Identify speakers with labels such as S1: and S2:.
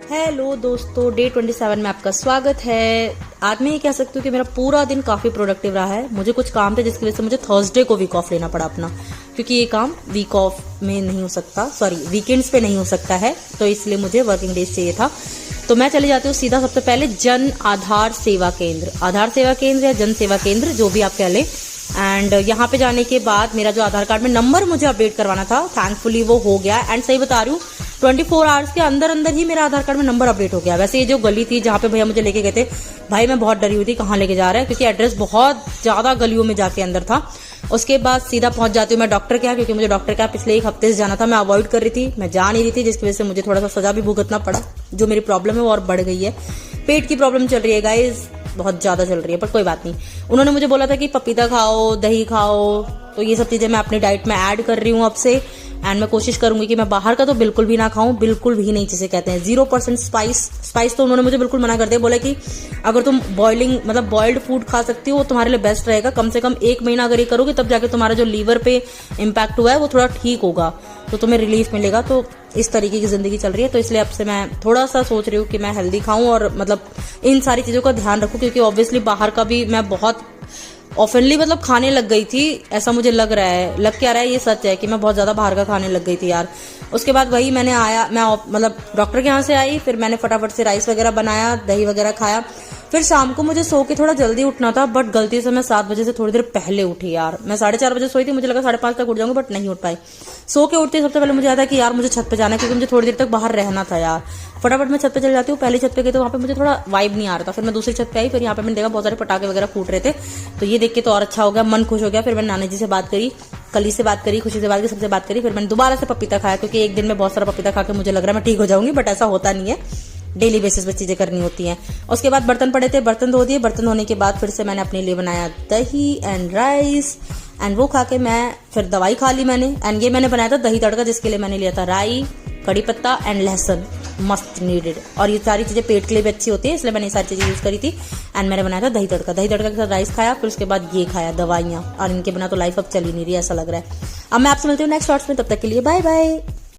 S1: Hello दोस्तों, day 27 में आपका स्वागत है। आज मैं ये कह सकती हूँ कि मेरा पूरा दिन काफ़ी प्रोडक्टिव रहा है। मुझे कुछ काम थे जिसकी वजह से मुझे थर्सडे को वीक ऑफ लेना पड़ा अपना, क्योंकि ये काम वीक ऑफ में नहीं हो सकता, सॉरी वीकेंड्स पे नहीं हो सकता है, तो इसलिए मुझे वर्किंग डेज चाहिए था। तो मैं चले जाती हूँ सीधा सबसे पहले जन आधार सेवा केंद्र या जन सेवा केंद्र, जो भी आप कह लें। एंड यहाँ पे जाने के बाद मेरा जो आधार कार्ड में नंबर मुझे अपडेट करवाना था, थैंकफुली वो हो गया। एंड सही बता रही हूँ, 24 आवर्स के अंदर अंदर ही मेरा आधार कार्ड में नंबर अपडेट हो गया। वैसे ये जो गली थी जहाँ पे भैया मुझे लेके गए थे, भाई मैं बहुत डरी हुई थी कहाँ लेके जा रहे हैं, क्योंकि एड्रेस बहुत ज्यादा गलियों में जाके अंदर था। उसके बाद सीधा पहुंच जाती हूँ मैं डॉक्टर के यहाँ, क्योंकि मुझे डॉक्टर के यहाँ पिछले एक हफ्ते से जाना था। मैं अवॉइड कर रही थी, मैं जा नहीं रही थी, जिसकी वजह से मुझे थोड़ा सा सजा भी भुगतना पड़ा। जो मेरी प्रॉब्लम है वो और बढ़ गई है, पेट की प्रॉब्लम चल रही है गाइज, बहुत ज्यादा चल रही है, पर कोई बात नहीं। उन्होंने मुझे बोला था कि पपीता खाओ, दही खाओ, तो ये सब चीजें मैं अपनी डाइट में ऐड कर रही हूँ अब से। एंड मैं कोशिश करूंगी कि मैं बाहर का तो बिल्कुल भी ना खाऊं, बिल्कुल भी नहीं, जिसे कहते हैं 0% स्पाइस तो उन्होंने मुझे बिल्कुल मना कर दिया। बोला कि अगर तुम बॉइल्ड फूड खा सकती हो वो तुम्हारे लिए बेस्ट रहेगा। कम से कम 1 महीना अगर ये करोगे तब जाके तुम्हारा जो लीवर पे इम्पैक्ट हुआ है वो थोड़ा ठीक होगा, तो तुम्हें रिलीफ मिलेगा। तो इस तरीके की जिंदगी चल रही है, तो इसलिए अब से मैं थोड़ा सा सोच रही हूँ कि मैं हेल्दी खाऊं और इन सारी चीजों का ध्यान रखूं, क्योंकि ऑब्वियसली बाहर का भी मैं बहुत ऑफनली खाने लग गई थी, ऐसा मुझे लग रहा है। लग क्या रहा है, ये सच है कि मैं बहुत ज्यादा बाहर का खाने लग गई थी यार। उसके बाद वही मैं डॉक्टर के यहाँ से आई, फिर मैंने फटाफट से राइस वगैरह बनाया, दही वगैरह खाया। फिर शाम को मुझे सो के थोड़ा जल्दी उठना था, बट गलती से मैं 7 बजे से थोड़ी देर पहले उठी यार। मैं 4:30 बजे सोई थी, मुझे लगा 5:30 तक उठ जाऊंगी, बट नहीं उठ पाई। सो के उठते सबसे पहले मुझे याद था कि यार मुझे छत पे जाना है, क्योंकि मुझे थोड़ी देर तक बाहर रहना था यार। फटाफट मैं छत पे चल जाती हूँ। पहली छत पे गई तो वहाँ पे मुझे थोड़ा वाइब नहीं आ रहा था, फिर मैं दूसरी छत पे आई, फिर यहाँ पे मैंने देखा बहुत सारे पटाखे वगैरह फूट रहे थे, तो ये देख के तो और अच्छा हो गया, मन खुश हो गया। फिर मैंने नानी जी से बात करी, कली से बात करी, खुशी से बात करी, सबसे बात करी। फिर मैंने दोबारा से पपीता खाया, क्योंकि एक दिन में बहुत सारा पपीता खा के मुझे लग रहा है मैं ठीक हो जाऊंगी, बट ऐसा होता नहीं है, डेली बेसिस पे चीजें करनी होती हैं। उसके बाद बर्तन पड़े थे, बर्तन धो दिए। बर्तन धोने के बाद फिर से मैंने अपने लिए बनाया दही एंड राइस, एंड वो खा के मैं फिर दवाई खा ली मैंने। एंड ये मैंने बनाया था दही तड़का, जिसके लिए मैंने लिया था राई, कड़ी पत्ता एंड लहसुन, मस्त नीडेड। और ये सारी चीजें पेट के लिए भी अच्छी होती है, इसलिए मैंने ये सारी चीजें यूज करी थी। एंड मैंने बनाया था दही तड़का के साथ राइस खाया, फिर उसके बाद ये खाया दवाइयाँ, और इनके बिना तो लाइफ अब चल ही नहीं रही, ऐसा लग रहा है। अब मैं आपसे मिलती हूँ नेक्स्ट शॉर्ट्स में, तब तक के लिए बाय बाय।